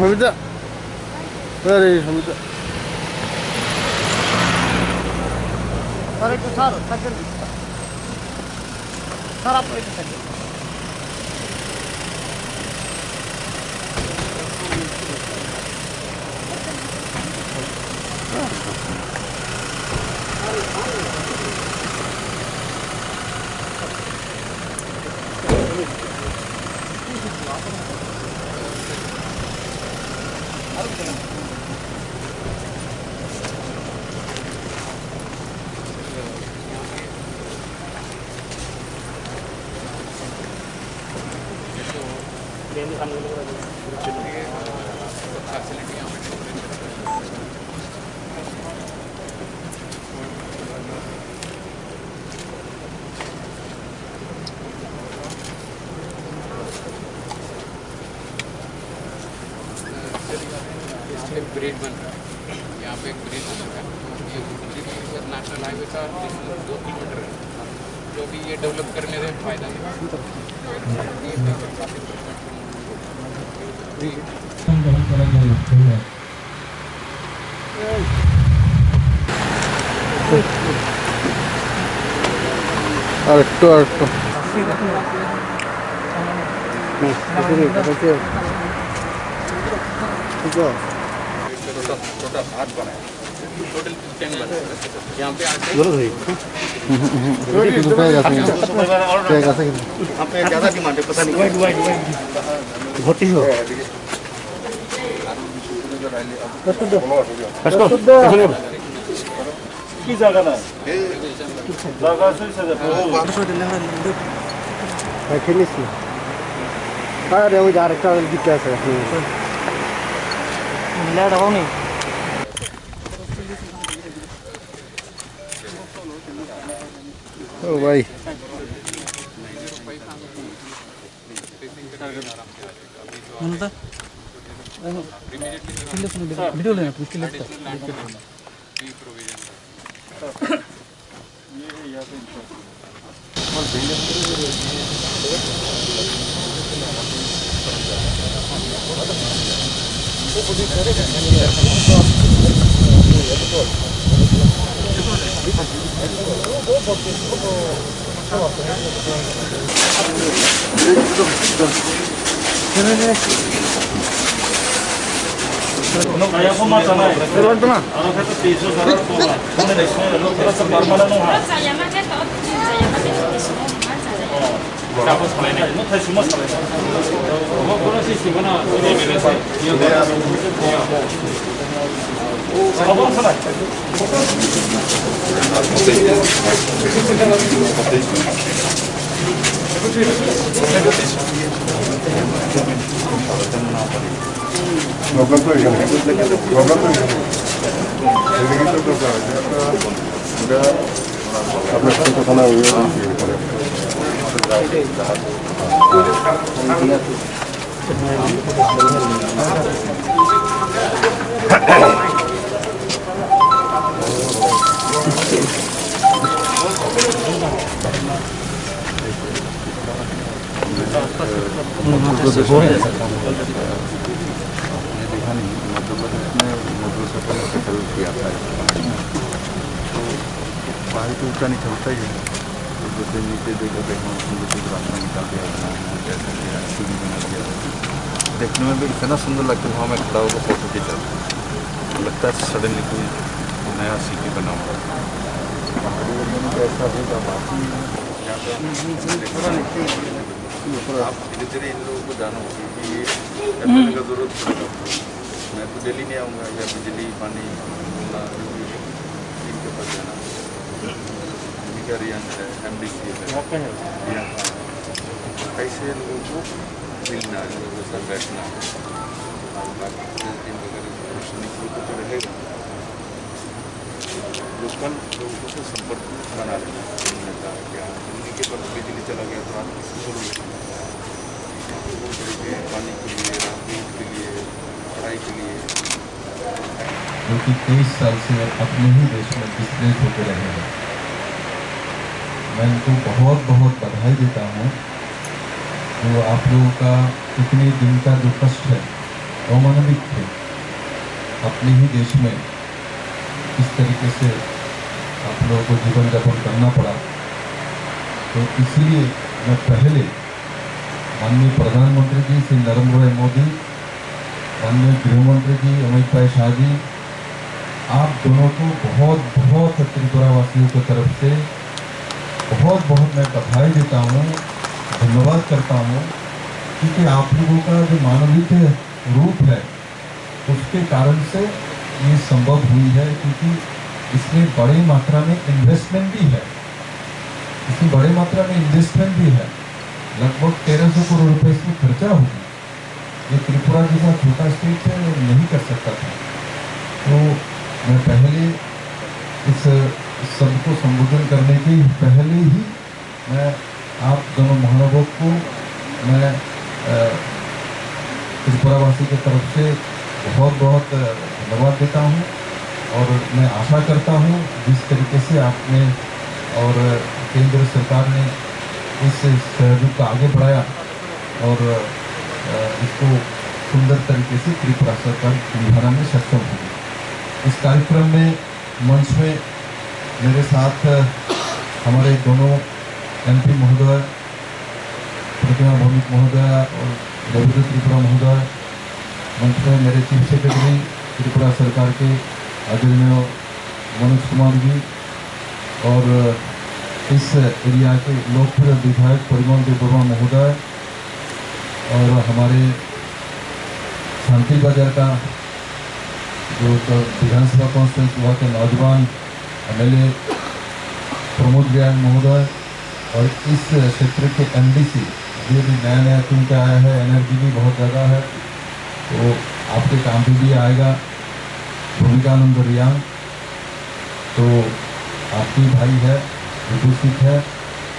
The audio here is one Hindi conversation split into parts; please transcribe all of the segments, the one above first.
সমিতা আরে সমিতা স্যার একটু স্যার থাকেন স্যার আপনি একটু থাকেন एक ब्रिज बन रहा है यहाँ पे एक ब्रिज बन रहा है ये ब्रिज नेशनल हाईवे का 2 किलोमीटर है जो भी ये डेवलप करने से फायदा है আরেকটু टोटल 8 बनाए टोटल 10 बनाए यहाँ पे आके ज़्यादा डिमांड है पता नहीं ভর্তি হোক কি জায়গা না জায়গা আছে খেলেছি আরে ওই আরেকটা দিকে আছে মিলাটা হয়নি ও ভাই ভিডিও लेना उसके लिए No kaya ko matanay. Pero ito na. Ano kaya piso sa rato ba? Ano na sa parmala no ha. Tapos pala na. No tayo sumas pala. Mo kono si simana ini merese. Yo kaya. Sabon sana. बाहर तो ऊँचा नहीं चलता ही है जैसे नीचे देखो रास्ता निकाल दिया सीढ़ी बना दिया देखने में भी इतना सुंदर लगता है वहाँ मैं खड़ा होकर फोटो खींचा लगता है सडनली कोई नया सिटी बना हुआ ऐसा होगा बाकी आप धीरे धीरे इन लोगों को जानो कि ये करने का जरूरत पड़ेगा मैं तो दिल्ली नहीं आऊँगा या बिजली पानी इनके पास जाना MDC है कैसे लोगों को मिलना लोगों के साथ बैठना तो रहेगा लोकल लोगों से संपर्क बना लेना क्या उन्हीं के पास बिजली चला गया तो आप किसी को पानी के लिए दूध के लिए पढ़ाई के लिए क्योंकि 23 साल से अपने ही देश में डिस्प्लेस होते रहे हैं। मैं इनको बहुत बहुत बधाई देता हूँ जो आप लोगों का इतने दिन का जो कष्ट है अमानविक थे। अपने ही देश में इस तरीके से आप लोगों को जीवन यापन करना पड़ा, तो इसलिए मैं पहले माननीय प्रधानमंत्री जी श्री नरेंद्र भाई मोदी, माननीय गृह मंत्री जी अमित भाई शाह जी, आप दोनों को बहुत बहुत त्रिपुरा वासियों की तरफ से बहुत बहुत मैं बधाई देता हूँ, धन्यवाद करता हूँ, क्योंकि आप लोगों का जो मानवीय रूप है उसके कारण से ये संभव हुई है, क्योंकि इसमें बड़ी मात्रा में इन्वेस्टमेंट भी है, इसमें बड़ी मात्रा में इन्वेस्टमेंट भी है। लगभग 1300 करोड़ रुपए इसमें खर्चा होगी। ये त्रिपुरा जैसा छोटा स्टेट है नहीं कर सकता था। तो मैं पहले इस सबको संबोधन करने के पहले ही मैं आप दोनों महानुभावों को मैं त्रिपुरावासी की तरफ से बहुत बहुत धन्यवाद देता हूँ, और मैं आशा करता हूँ जिस तरीके से आपने और केंद्र सरकार ने इस सहयोग को आगे बढ़ाया और इसको सुंदर तरीके से त्रिपुरा सरकार निभाने में सक्षम होगी। इस कार्यक्रम में मंच में मेरे साथ हमारे दोनों MP महोदय, प्रतिमा भौमिक महोदय और रविंद्र त्रिपुरा महोदय, मंच में मेरे चीफ सेक्रेटरी त्रिपुरा सरकार के आदरणीय मनोज कुमार जी, और इस एरिया के लोकप्रिय विधायक परिमल देव वर्मा महोदय, और हमारे शांति बाजार का जो विधानसभा कॉन्स्टिट्यूंसी वहाँ के नौजवान MLA प्रमोद व्यान महोदय, और इस क्षेत्र के MDC ये भी नया नया चुन के आया है, एनर्जी भी बहुत ज़्यादा है, तो आपके काम पे भी आएगा भूमिकानंद रियांग, तो आपकी भाई है, उपस्थित है।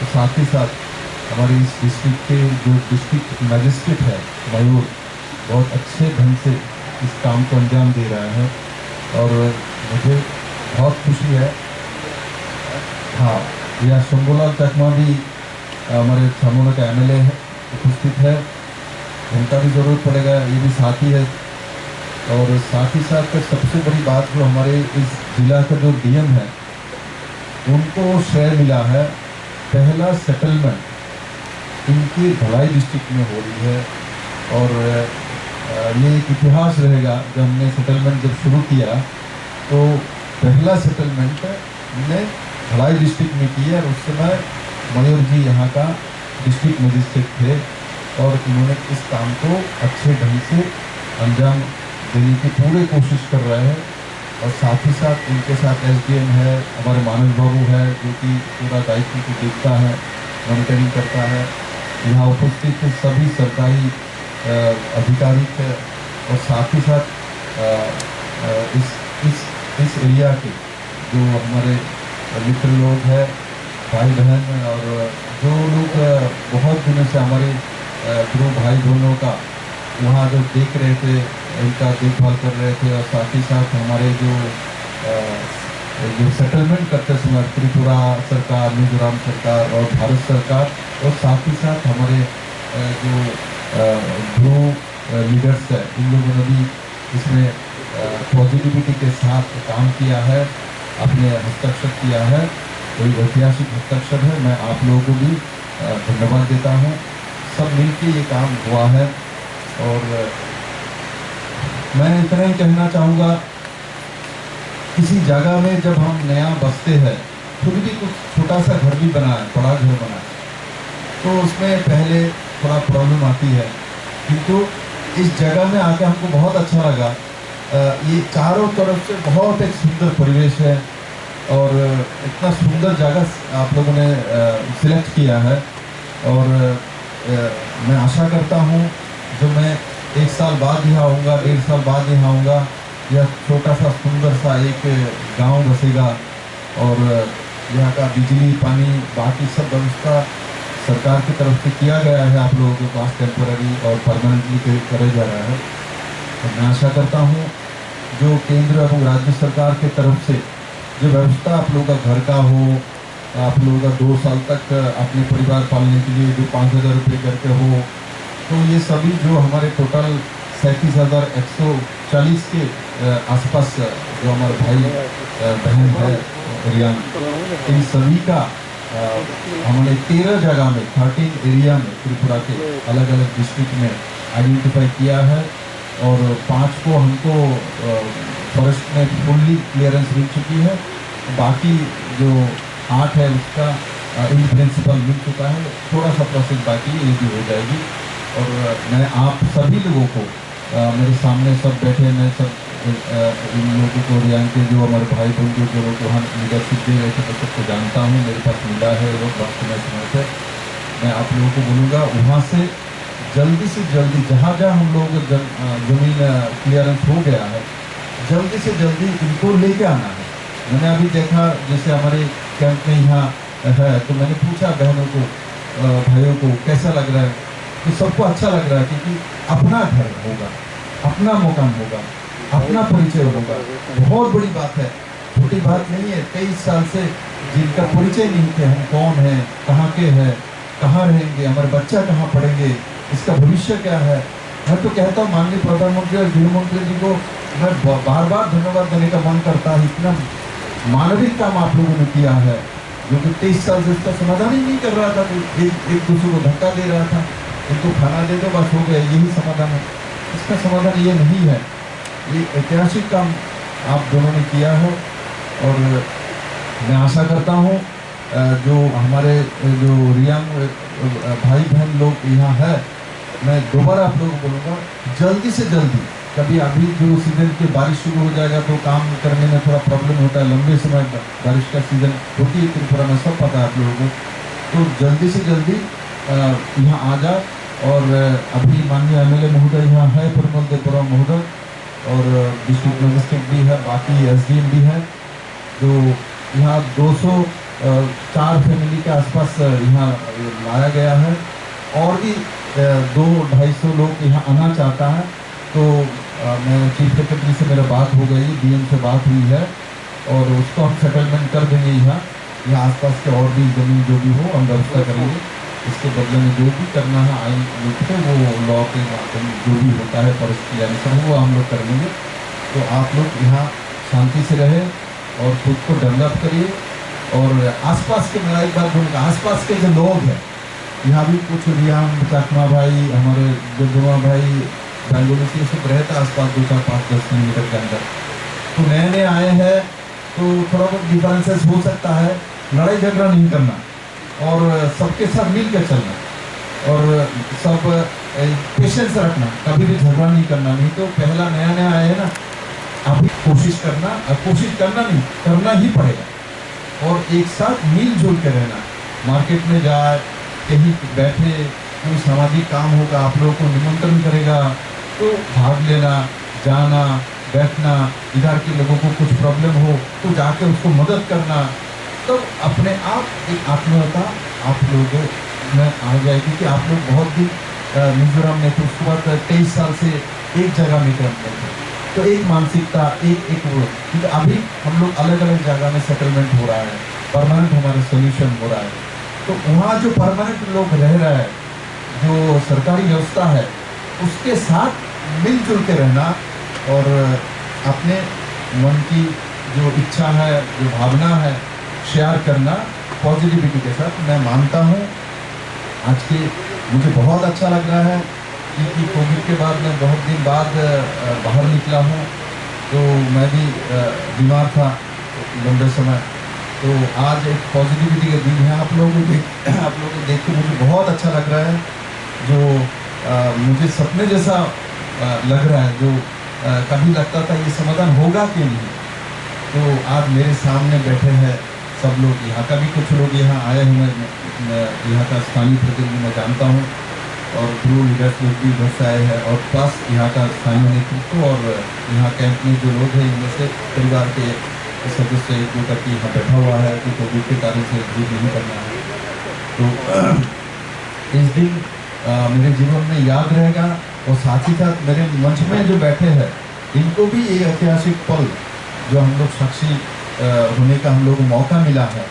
तो साथ ही साथ हमारे इस डिस्ट्रिक्ट के जो डिस्ट्रिक्ट मजिस्ट्रेट है मयूर, बहुत अच्छे ढंग से इस काम को अंजाम दे रहा है, और मुझे बहुत खुशी है। हाँ, यह शंभूलाल चकमा भी हमारे छामोना का MLA है, उपस्थित है, उनका भी ज़रूरत पड़ेगा, ये भी साथी है। और साथ ही साथ सबसे बड़ी बात जो हमारे इस जिला का जो DM है उनको श्रेय मिला है, पहला सेटलमेंट इनकी धलाई डिस्ट्रिक्ट में हो रही है, और ये एक इतिहास रहेगा। जब हमने सेटलमेंट जब शुरू किया तो पहला सेटलमेंट हमने धलाई डिस्ट्रिक्ट में किया, और उस समय मयूर जी यहाँ का डिस्ट्रिक्ट मजिस्ट्रेट थे, और इन्होंने इस काम को अच्छे ढंग से अंजाम देने की पूरी कोशिश कर रहे हैं। और साथ ही साथ इनके साथ SDM है, हमारे मानस बाबू है, जो कि पूरा दायित्व को देखता है, मॉनिटरिंग करता है। यहाँ उपस्थित सभी सरकारी अधिकारी थे, और साथ ही साथ इस एरिया के जो हमारे मित्र लोग हैं, भाई बहन, और जो लोग बहुत दिनों से हमारे गुरु भाई बहनों का वहाँ जो देख रहे थे, उनका देखभाल कर रहे थे, और साथ ही साथ हमारे जो सेटलमेंट करते समय त्रिपुरा सरकार, मिजोरम सरकार और भारत सरकार, और साथ ही साथ हमारे जो ग्रुप लीडर्स है, इन लोगों ने भी इसमें पॉजिटिविटी के साथ काम किया है, अपने हस्ताक्षर किया है। कोई ऐतिहासिक हस्ताक्षर है, मैं आप लोगों को भी धन्यवाद देता हूँ। सब मिलके ये काम हुआ है, और मैं इतना ही कहना चाहूँगा, किसी जगह में जब हम नया बसते हैं, खुद भी कुछ छोटा सा घर भी बनाए, बड़ा घर बनाए, तो उसमें पहले थोड़ा प्रॉब्लम आती है, किंतु इस जगह में आके हमको बहुत अच्छा लगा। ये चारों तरफ से बहुत एक सुंदर परिवेश है, और इतना सुंदर जगह आप लोगों ने सिलेक्ट किया है, और मैं आशा करता हूँ जो मैं 1 साल बाद यहाँ आऊँगा, 1.5 साल बाद यहाँ आऊँगा, यह छोटा सा सुंदर सा एक गांव बसेगा, और यहाँ का बिजली, पानी, बाकी सब व्यवस्था सरकार की तरफ से किया गया है, आप लोगों के पास टेम्पररी और परमानेंटली करा जा रहा है। तो मैं आशा करता हूँ जो केंद्र एवं राज्य सरकार की तरफ से जो व्यवस्था आप लोगों का घर का हो, आप लोगों का 2 साल तक अपने परिवार पालने के लिए जो 5,000 रुपये करके हो, तो ये सभी जो हमारे टोटल 37,140 के आसपास जो हमारे भाई बहन है रियांग, इन सभी का हमने 13 जगह में 13 एरिया में त्रिपुरा के अलग अलग डिस्ट्रिक्ट में आइडेंटिफाई किया है और 5 को हमको फॉरेस्ट में फुल्ली क्लियरेंस मिल चुकी है। बाकी जो 8 है उसका इन प्रिंसिपल मिल चुका है, थोड़ा सा प्रोसेस बाकी है, ये भी हो जाएगी। और मैं आप सभी लोगों को मेरे सामने सब बैठे, मैं सब इन लोगों को रियांग के जो हमारे भाई बंधु जो लोग वहाँ लीडरशिप दे रहे थे मैं सबको जानता हूँ, मेरे पास मिला है लोग बात समय से। मैं आप लोगों को बोलूँगा वहाँ से जल्दी जहाँ हम लोग ज़मीन क्लियरेंस हो गया है, जल्दी से जल्दी इनको लेके आना है। मैंने अभी देखा जैसे हमारे कैंप में यहाँ है, तो मैंने पूछा बहनों को भाइयों को कैसा लग रहा है, तो सबको अच्छा लग रहा है क्योंकि अपना घर होगा, अपना मकान होगा, अपना परिचय होगा। बहुत बड़ी बात है, छोटी बात नहीं है। 23 साल से जिनका परिचय नहीं थे, हम कौन हैं, कहाँ के हैं, कहाँ रहेंगे, हमारे बच्चा कहाँ पढ़ेंगे, इसका भविष्य क्या है। मैं तो कहता हूँ माननीय प्रधानमंत्री और गृह मंत्री जी को मैं बार बार धन्यवाद देने का मन करता है। इतना मानविक काम आप लोगों ने किया है, जो कि 23 साल से इसका समाधान ही नहीं कर रहा था, तो एक दूसरे को धक्का दे रहा था, इनको खाना दे दो बस हो गया, यही समाधान है। इसका समाधान ये नहीं है। ये ऐतिहासिक काम आप दोनों ने किया है और मैं आशा करता हूँ जो हमारे जो रियांग भाई बहन लोग यहाँ है, मैं दोबारा आप लोगों को बोलूँगा जल्दी से जल्दी, कभी अभी जो सीजन की बारिश शुरू हो जाएगा तो काम करने में थोड़ा प्रॉब्लम होता है, लंबे समय बारिश का सीजन होती है त्रिपुरा में, सब पता है आप लोगों को। तो जल्दी से जल्दी यहाँ आ जाए। और अभी माननीय MLA महोदय यहाँ है, परिमल देवबरा महोदय, और डिस्ट्रिक्ट मजिस्ट्रेट भी है, बाकी SDM भी है। जो यहाँ 204 फैमिली के आसपास यहाँ लाया गया है और भी 200-250 लोग यहाँ आना चाहता है। तो मैं चीफ सेक्रेटरी से मेरा बात हो गई, DM से बात हुई है और उसको हम सेटलमेंट कर देंगे। यहाँ आसपास के और भी ज़मीन जो भी हो हम व्यवस्था करेंगे। इसके बदले में जो भी करना है आइन रूप से वो लॉ के माध्यम जो भी होता है परिस्थिति अनुसार वो हम लोग कर लेंगे। तो आप लोग यहाँ शांति से रहे और खुद को डेवलप करिए। और आसपास के, मेरा एक बात बोलूँगा, आसपास के जो लोग हैं यहाँ भी कुछ रियांग चाकमा भाई, हमारे दुआ भाई, बेंगलुरु से सब रहता है आसपास 2-4-5-10 किलोमीटर के अंदर। तो नए नए आए हैं तो थोड़ा बहुत डिफरेंसेस हो सकता है, लड़ाई झगड़ा नहीं करना और सबके साथ मिल कर चलना और सब पेशेंस रखना, कभी भी झगड़ा नहीं करना। नहीं तो पहला नया नया आया है ना, अभी कोशिश करना नहीं, करना ही पड़ेगा और एक साथ मिलजुल के रहना। मार्केट में जाए, कहीं बैठे, कोई सामाजिक काम होगा, आप लोगों को निमंत्रण करेगा तो भाग लेना, जाना, बैठना। इधर के लोगों को कुछ प्रॉब्लम हो तो जाके उसको मदद करना। तो अपने आप एक आत्मीयता आप लोगों में आ जाएगी कि आप लोग बहुत दिन मिजोरम में, तो उसके बाद 23 साल से एक जगह में करते थे, तो एक मानसिकता एक वो, क्योंकि अभी हम लोग अलग अलग जगह में सेटलमेंट हो रहा है, परमानेंट हमारा सोल्यूशन हो रहा है। तो वहाँ जो परमानेंट लोग रह रहा है, जो सरकारी व्यवस्था है, उसके साथ मिलजुल के रहना और अपने मन की जो इच्छा है, जो भावना है, शेयर करना पॉजिटिविटी के साथ। मैं मानता हूँ आज के मुझे बहुत अच्छा लग रहा है क्योंकि कोविड के बाद मैं बहुत दिन बाद बाहर निकला हूँ, तो मैं भी बीमार था लंबे समय। तो आज एक पॉजिटिविटी का दिन है। आप लोगों को देख के मुझे बहुत अच्छा लग रहा है, जो मुझे सपने जैसा लग रहा है, जो कभी लगता था ये समाधान होगा कि नहीं। तो आज मेरे सामने बैठे हैं सब लोग, यहाँ का भी कुछ लोग यहाँ आए हैं, मैं यहाँ का स्थानीय प्रतिनिधि मैं जानता हूँ और ब्रू लीडर्स लोग भी इधर से आए हैं और प्लस यहाँ का स्थानीय नेतृत्व और यहाँ कैंप में जो लोग हैं इनमें से परिवार के सदस्य एक दो तक यहाँ बैठा हुआ है कि कोविड के कारण से एग्जिट नहीं करना है। तो इस दिन मेरे जीवन में याद रहेगा और साथ ही साथ मेरे मंच में जो बैठे हैं इनको भी ये ऐतिहासिक पल जो हम लोग साक्षी होने का हम लोगों को मौका मिला है,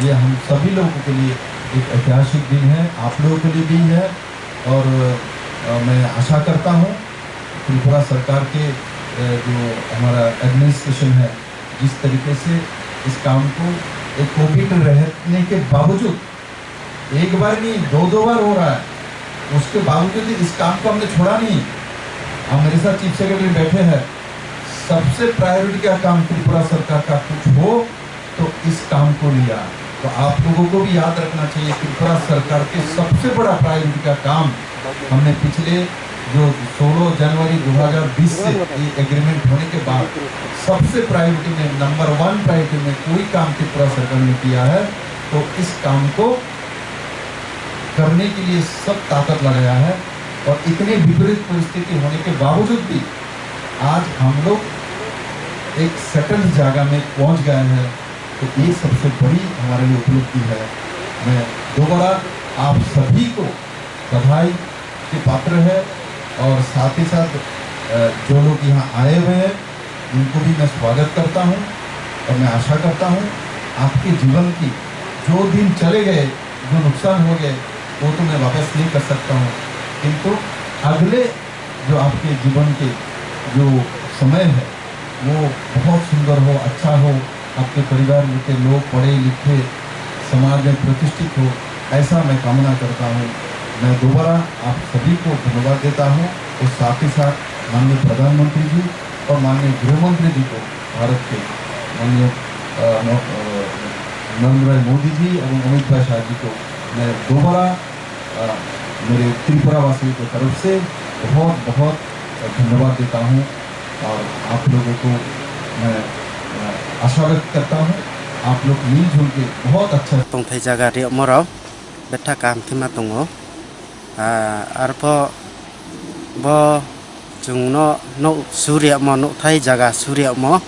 ये हम सभी लोगों के लिए एक ऐतिहासिक दिन है, आप लोगों के लिए भी है। और मैं आशा करता हूँ त्रिपुरा सरकार के जो हमारा एडमिनिस्ट्रेशन है, जिस तरीके से इस काम को एक कोविड रहने के बावजूद एक बार नहीं 2 बार हो रहा है, उसके बावजूद इस काम को हमने छोड़ा नहीं। हम मेरे साथ चीफ सेक्रेटरी बैठे हैं, सबसे प्रायोरिटी का काम त्रिपुरा सरकार का कुछ हो तो इस काम को लिया। तो आप लोगों को भी याद रखना चाहिए, त्रिपुरा सरकार के सबसे बड़ा प्रायोरिटी का काम हमने पिछले जो 16 जनवरी 2020 से ये एग्रीमेंट होने के बाद सबसे प्रायोरिटी में नंबर 1 प्रायोरिटी में कोई काम त्रिपुरा सरकार ने किया है, तो इस काम को करने के लिए सब ताकत लगाया है। और इतनी विपरीत परिस्थिति होने के बावजूद भी आज हम लोग एक सेटल्ड जगह में पहुंच गए हैं, तो ये सबसे बड़ी हमारे लिए उपलब्धि है। मैं दोबारा आप सभी को बधाई के पात्र है, और साथ ही साथ जो लोग यहाँ आए हुए हैं उनको भी मैं स्वागत करता हूँ। और मैं आशा करता हूँ आपके जीवन की जो दिन चले गए, जो नुकसान हो गए, वो तो मैं वापस नहीं कर सकता हूँ, किंतु अगले जो आपके जीवन के जो समय है वो बहुत सुंदर हो, अच्छा हो, आपके परिवार के लोग पढ़े लिखे समाज में प्रतिष्ठित हो, ऐसा मैं कामना करता हूँ। मैं दोबारा आप सभी को धन्यवाद देता हूँ, और साथ ही साथ माननीय प्रधानमंत्री जी और माननीय गृहमंत्री जी को, भारत के माननीय नरेंद्र भाई मोदी जी और अमित भाई शाह जी को मैं दोबारा मेरे त्रिपुरा वासियों की तरफ से बहुत बहुत धन्यवाद देता हूँ। और आप लोगों को मैं आशा व्यक्त करता हूँ आप लोग मिलजुल के बहुत अच्छा तंथाय जागा रे मराव बेटा काम खिमा दङ आरोबाव बो जोंनो न सूर्य म नथाय जागा सूर्य म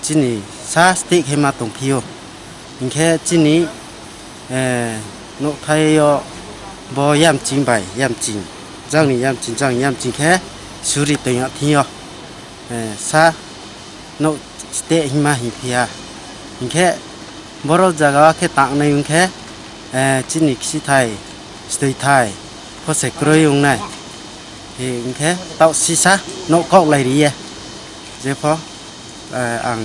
चिनि सा स्टिक हेमा दंफियो इनखे चिनि नथायो बो यामचिं बाय यामचिं जोंनि यामचिं खे सूर्य दैया थियो सा न स्टे हिमा हिफिया इनखे बर' जागा के तांनाय इनखे चिनि खिथाय स्टैथाय फसेक्रय उंनाय इनखे ताव सिसा न कौलायरिये जेफो आं